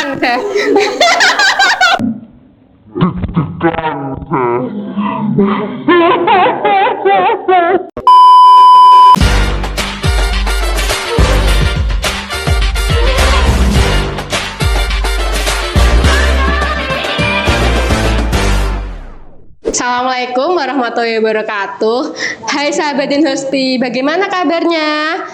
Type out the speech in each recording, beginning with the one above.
Assalamualaikum warahmatullahi wabarakatuh. Hai sahabat Dinhospi, bagaimana kabarnya?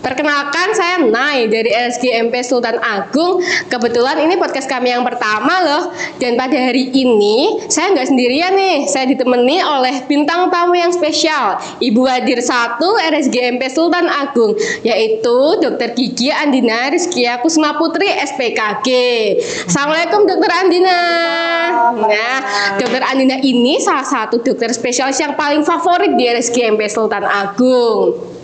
Perkenalkan, saya Nay dari RSG MP Sultan Agung. Kebetulan ini podcast kami yang pertama loh. Dan pada hari ini saya nggak sendirian nih. Saya ditemani oleh bintang tamu yang spesial, Ibu Hadir 1 RSG MP Sultan Agung, yaitu Dr. Gigi Andina Rizkia Kusma Putri SPKG. Assalamualaikum Dr. Andina. Nah, Dr. Andina ini salah satu dokter spesialis yang paling favorit di RSG MP Sultan Agung.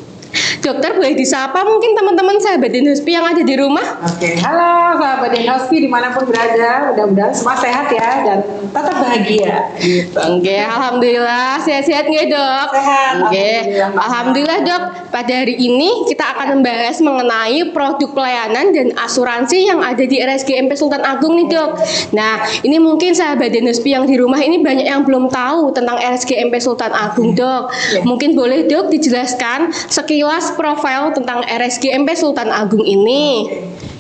Dokter, boleh disapa mungkin teman-teman sahabat Dinhospi yang ada di rumah? Oke, halo sahabat Dinhospi dimanapun berada, mudah-mudahan semua sehat ya dan tetap bahagia. Gitu. Oke, alhamdulillah sehat-sehat nggak dok? Sehat. Oke, alhamdulillah dok. Pada hari ini kita akan membahas mengenai produk pelayanan dan asuransi yang ada di RSG MP Sultan Agung nih dok. Nah, ini mungkin sahabat Dinhospi yang di rumah ini banyak yang belum tahu tentang RSG MP Sultan Agung dok. Mungkin boleh dok dijelaskan sekilas profil tentang RSG MP Sultan Agung ini.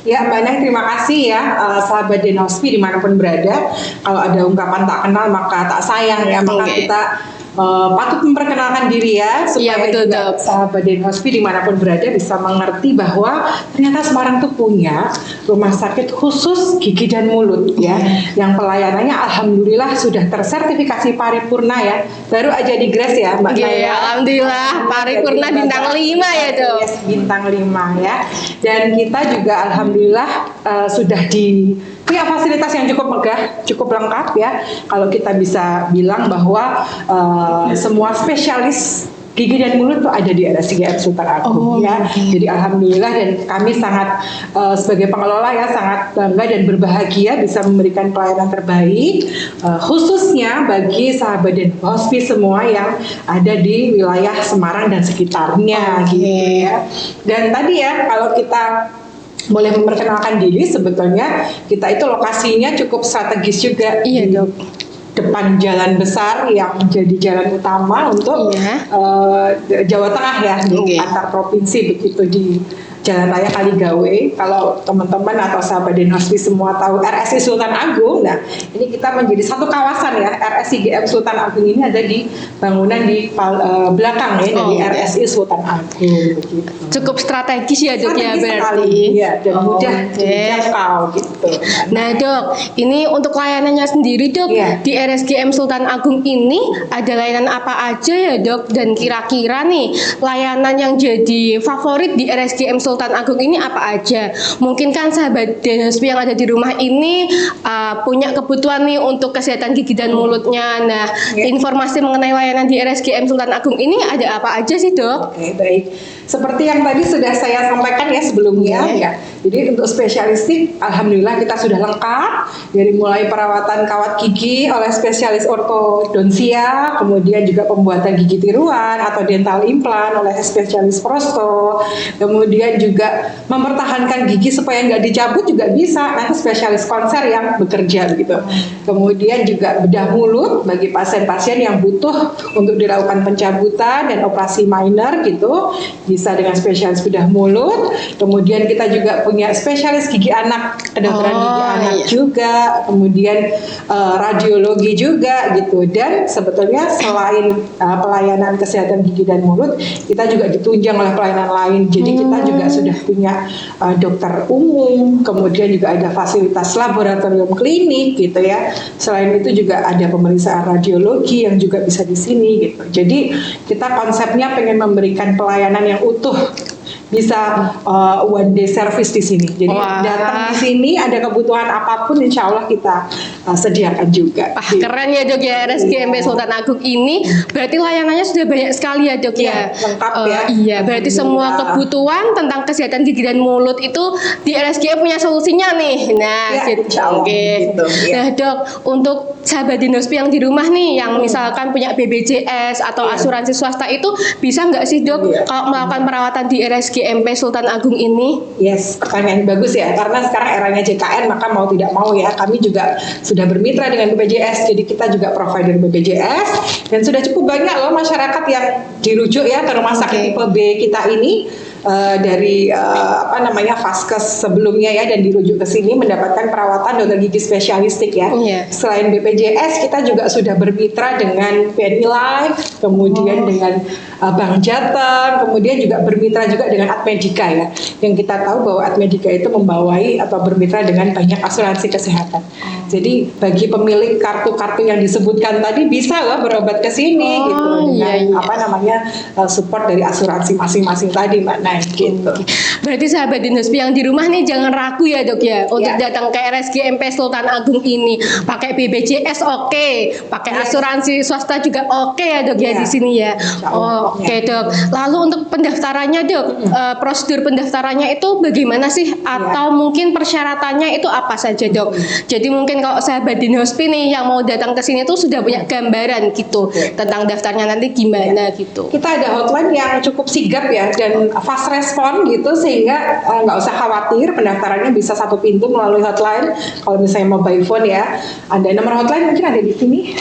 Ya, Mbak Nay, terima kasih ya sahabat Dinhospi dimanapun berada. Kalau ada ungkapan tak kenal maka tak sayang ya, maka kita patut memperkenalkan diri ya, supaya betul, juga sahabat Dinhospi dimanapun berada bisa mengerti bahwa ternyata Semarang tuh punya rumah sakit khusus gigi dan mulut ya, yang pelayanannya alhamdulillah sudah tersertifikasi paripurna ya, baru aja digres ya Mbak Nay ya. Alhamdulillah paripurna bintang 5 ya dok. Yes, bintang 5 ya, dan kita juga alhamdulillah sudah punya fasilitas yang cukup megah, cukup lengkap ya. Kalau kita bisa bilang bahwa semua spesialis gigi dan mulut tuh ada di RSG MP Sultan Agung ya. Jadi alhamdulillah, dan kami sangat sebagai pengelola ya sangat bangga dan berbahagia bisa memberikan pelayanan terbaik khususnya bagi sahabat Dinhospi semua yang ada di wilayah Semarang dan sekitarnya gitu ya. Dan tadi ya kalau kita boleh memperkenalkan diri, sebetulnya kita itu lokasinya cukup strategis juga. Iya dok. Depan jalan besar yang menjadi jalan utama untuk Jawa Tengah ya, antar provinsi begitu, di Jalan Raya Kaligawe. Kalau teman-teman atau sahabat Dinhospi semua tahu RSI Sultan Agung, nah ini kita menjadi satu kawasan ya. RSI GM Sultan Agung ini ada di bangunan di belakang ya dari RSI Sultan Agung. Begitu. Cukup strategis ya dok ya berarti. Iya, dan mudah dijangkau gitu. Nah dok, ini untuk layanannya sendiri dok, di RSGM Sultan Agung ini ada layanan apa aja ya dok? Dan kira-kira nih layanan yang jadi favorit di RSGM Sultan Agung ini apa aja? Mungkin kan sahabat Dinhospi yang ada di rumah ini punya kebutuhan nih untuk kesehatan gigi dan mulutnya. Nah, informasi mengenai layanan di RSGM Sultan Agung ini ada apa aja sih dok? Oke, baik. Seperti yang tadi sudah saya sampaikan ya sebelumnya ya. Jadi untuk spesialistik alhamdulillah kita sudah lengkap, dari mulai perawatan kawat gigi oleh spesialis ortodonsia, kemudian juga pembuatan gigi tiruan atau dental implan oleh spesialis prosto, kemudian juga mempertahankan gigi supaya nggak dicabut juga bisa, nanti spesialis konser yang bekerja begitu. Kemudian juga bedah mulut bagi pasien-pasien yang butuh untuk dilakukan pencabutan dan operasi minor gitu, bisa dengan spesialis bedah mulut. Kemudian kita juga punya spesialis gigi anak, kedokteran gigi anak juga, kemudian radiologi juga gitu. Dan sebetulnya selain pelayanan kesehatan gigi dan mulut, kita juga ditunjang oleh pelayanan lain. Jadi kita juga sudah punya dokter umum, kemudian juga ada fasilitas laboratorium klinik gitu ya. Selain itu juga ada pemeriksaan radiologi yang juga bisa di sini gitu. Jadi kita konsepnya pengen memberikan pelayanan yang utuh, bisa one day service di sini. Jadi datang di sini ada kebutuhan apapun, insya Allah kita sediakan juga. Keren ya dok ya, RSG MP Sultan Agung ini berarti layanannya sudah banyak sekali ya dok ya. Lengkap ya. Iya, berarti semua kebutuhan tentang kesehatan gigi dan mulut itu di RSG punya solusinya nih. Nah, gitu. Nah dok, untuk sahabat Dinhospi yang di rumah nih, yang misalkan punya BPJS atau asuransi swasta itu bisa nggak sih dok kalau melakukan perawatan di RSG RSGMP Sultan Agung ini? Yes, pertanyaan bagus ya. Karena sekarang eranya JKN, maka mau tidak mau ya, kami juga sudah bermitra dengan BPJS. Jadi kita juga provider BPJS dan sudah cukup banyak loh masyarakat yang dirujuk ya ke rumah sakit tipe B kita ini. Dari Vaskes sebelumnya ya, dan dirujuk ke sini mendapatkan perawatan dokter gigi spesialistik ya. Selain BPJS, kita juga sudah bermitra dengan PNI Life, kemudian dengan Bank Jateng, kemudian juga bermitra juga dengan Admedika ya. Yang kita tahu bahwa Admedika itu membawai atau bermitra dengan banyak asuransi kesehatan. Jadi bagi pemilik kartu-kartu yang disebutkan tadi bisa loh berobat ke sini gitu dengan support dari asuransi masing-masing tadi Mbak. Nah, gitu. Berarti sahabat Dinhospi yang di rumah nih jangan ragu ya dok ya untuk datang ke RSGMP Sultan Agung ini. Pakai BPJS pakai asuransi swasta juga ya dok ya di sini ya. Oke dok. Lalu untuk pendaftarannya dok, prosedur pendaftarannya itu bagaimana sih? Atau mungkin persyaratannya itu apa saja dok? Jadi mungkin kalau sahabat Dinhospi nih yang mau datang ke sini tuh sudah punya gambaran gitu tentang daftarnya nanti gimana gitu. Kita ada hotline yang cukup sigap ya dan fast respon gitu, sehingga nggak usah khawatir, pendaftarannya bisa satu pintu melalui hotline. Kalau misalnya mau by phone ya, ada nomor hotline mungkin ada di sini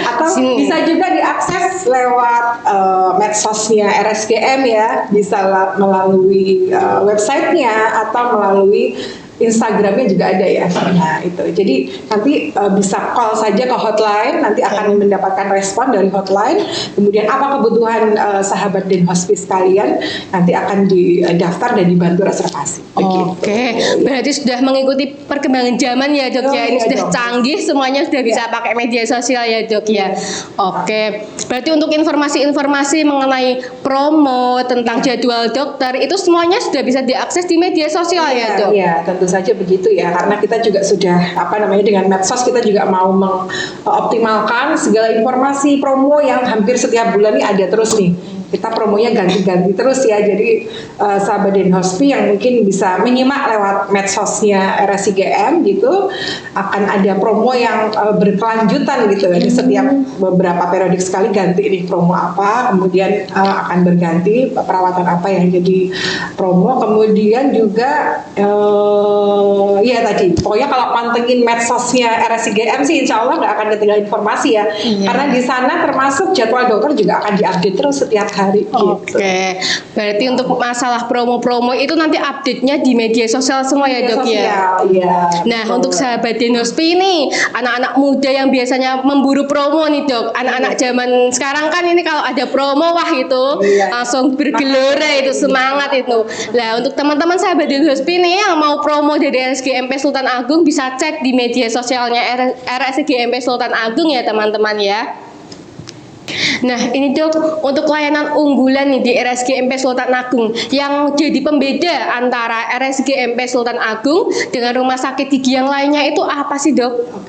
atau bisa juga diakses lewat medsosnya RSGM ya, bisa melalui websitenya atau melalui Instagramnya juga ada ya. Nah itu, jadi nanti bisa call saja ke hotline, nanti akan mendapatkan respon dari hotline. Kemudian apa kebutuhan sahabat Dinhospi sekalian, nanti akan didaftar dan dibantu reservasi. Oke, berarti sudah mengikuti perkembangan zaman ya dok ya. Ini sudah canggih, semuanya sudah bisa pakai media sosial ya dok ya. Oke, berarti untuk informasi-informasi mengenai promo tentang jadwal dokter itu semuanya sudah bisa diakses di media sosial ya dok. Iya, tentu saja begitu ya, karena kita juga sudah dengan medsos kita juga mau mengoptimalkan segala informasi promo yang hampir setiap bulan ini ada terus nih. Kita promonya ganti-ganti terus ya, jadi sahabat Dinhospi yang mungkin bisa menyimak lewat medsosnya RSIGM gitu, akan ada promo yang berkelanjutan gitu. Jadi setiap beberapa periodik sekali ganti nih promo apa, kemudian akan berganti perawatan apa yang jadi promo. Kemudian juga tadi pokoknya kalau pantengin medsosnya RSIGM sih insya Allah nggak akan ketinggalan informasi ya, karena di sana termasuk jadwal dokter juga akan diupdate terus setiap hari. Oke, berarti untuk masalah promo-promo itu nanti update-nya di media sosial semua ya dok ya. Nah untuk sahabat Dinhospi ini, anak-anak muda yang biasanya memburu promo nih dok, anak-anak zaman sekarang kan ini kalau ada promo wah itu langsung bergelora itu, semangat itu. Nah untuk teman-teman sahabat Dinhospi ini yang mau promo dari RSGMP Sultan Agung bisa cek di media sosialnya RSGMP Sultan Agung ya teman-teman ya. Nah ini dok, untuk layanan unggulan nih di RSGMP Sultan Agung yang jadi pembeda antara RSGMP Sultan Agung dengan rumah sakit gigi yang lainnya itu apa sih dok?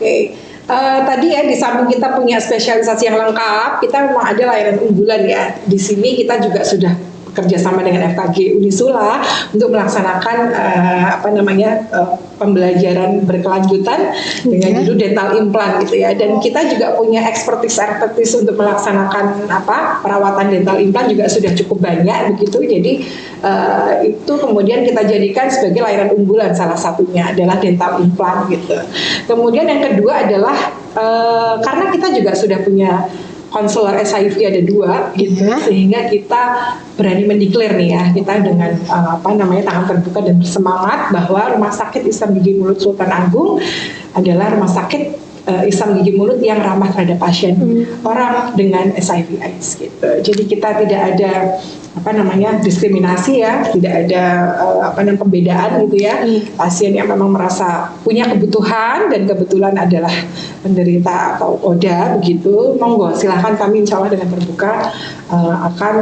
Tadi ya, di samping kita punya spesialisasi yang lengkap, kita memang ada layanan unggulan ya. Di sini kita juga sudah kerjasama dengan FKG Unisula untuk melaksanakan pembelajaran berkelanjutan dengan judul dental implant gitu ya. Dan kita juga punya expertise untuk melaksanakan perawatan dental implant juga sudah cukup banyak begitu. Jadi itu kemudian kita jadikan sebagai layanan unggulan, salah satunya adalah dental implant gitu. Kemudian yang kedua adalah karena kita juga sudah punya konselor SIV ada 2 gitu, sehingga kita berani mendeklar nih ya, kita dengan tangan terbuka dan bersemangat bahwa Rumah Sakit Islam Gigi Mulut Sultan Agung adalah rumah sakit Islam Gigi Mulut yang ramah terhadap pasien orang dengan SIV AIDS gitu. Jadi kita tidak ada diskriminasi ya, tidak ada pembedaan gitu ya. Pasien yang memang merasa punya kebutuhan dan kebetulan adalah penderita atau ODA begitu, monggo silahkan, kami insya Allah dengan terbuka akan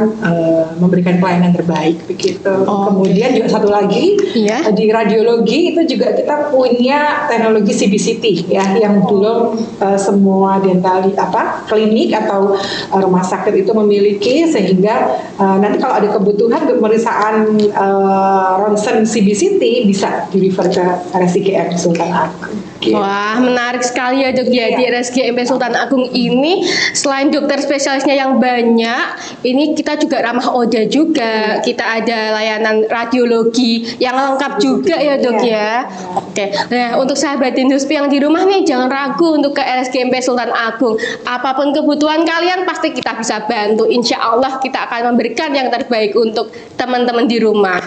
memberikan pelayanan terbaik begitu. Kemudian juga satu lagi di radiologi itu juga kita punya teknologi CBCT ya, yang belum belum semua dental klinik atau rumah sakit itu memiliki, sehingga nanti kalau ada kebutuhan untuk pemeriksaan ronsen CBCT bisa di refer ke RSIGM Sultan Agung. Gitu. Wah, menarik sekali ya dok ya. Di RSGMP Sultan Agung ini selain dokter spesialisnya yang banyak, ini kita juga ramah oda juga. Kita ada layanan radiologi yang lengkap juga ya dok ya. Oke, nah untuk sahabat Dinhuspi yang di rumah nih, jangan ragu untuk ke RSGMP Sultan Agung. Apapun kebutuhan kalian pasti kita bisa bantu. Insya Allah kita akan memberikan yang terbaik untuk teman-teman di rumah.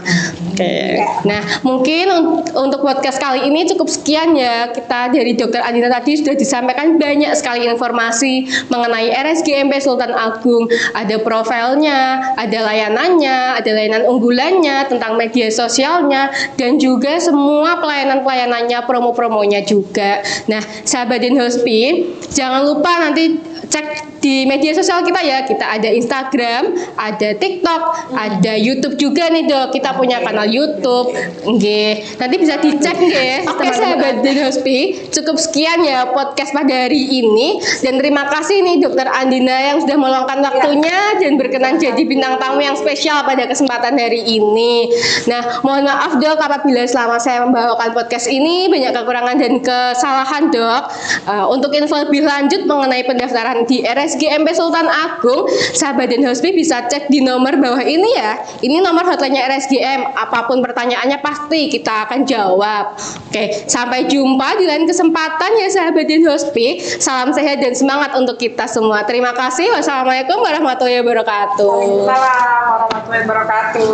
Oke, nah mungkin untuk podcast kali ini cukup sekian ya. Kita dari Dr. Andina tadi sudah disampaikan banyak sekali informasi mengenai RSGMP Sultan Agung. Ada profilnya, ada layanannya, ada layanan unggulannya, tentang media sosialnya, dan juga semua pelayanan-pelayanannya, promo-promonya juga. Nah, sahabat Dinhuspi, jangan lupa nanti cek di media sosial kita ya. Kita ada Instagram, ada TikTok, ada YouTube juga nih dok. Kita punya kanal YouTube. Nggih, nanti bisa dicek nggih. Oke sahabat Dinhuspi, cukup sekian ya podcast pada hari ini, dan terima kasih nih Dokter Andina yang sudah meluangkan waktunya dan berkenan jadi bintang tamu yang spesial pada kesempatan hari ini. Nah, mohon maaf dok apabila selama saya membawakan podcast ini banyak kekurangan dan kesalahan dok. Untuk info lebih lanjut mengenai pendaftaran di RSGMP Sultan Agung, sahabat Dinhuspi bisa cek di nomor bawah ini ya. Ini nomor hotline-nya RSGM. Apapun pertanyaannya pasti kita akan jawab. Oke, sampai jumpa di lain kesempatan ya sahabat Dinhuspi. Salam sehat dan semangat untuk kita semua. Terima kasih. Wassalamualaikum warahmatullahi wabarakatuh. Waalaikumsalam warahmatullahi wabarakatuh.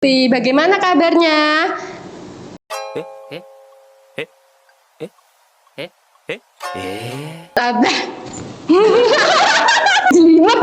Bagaimana kabarnya? Tabah. Jelimet.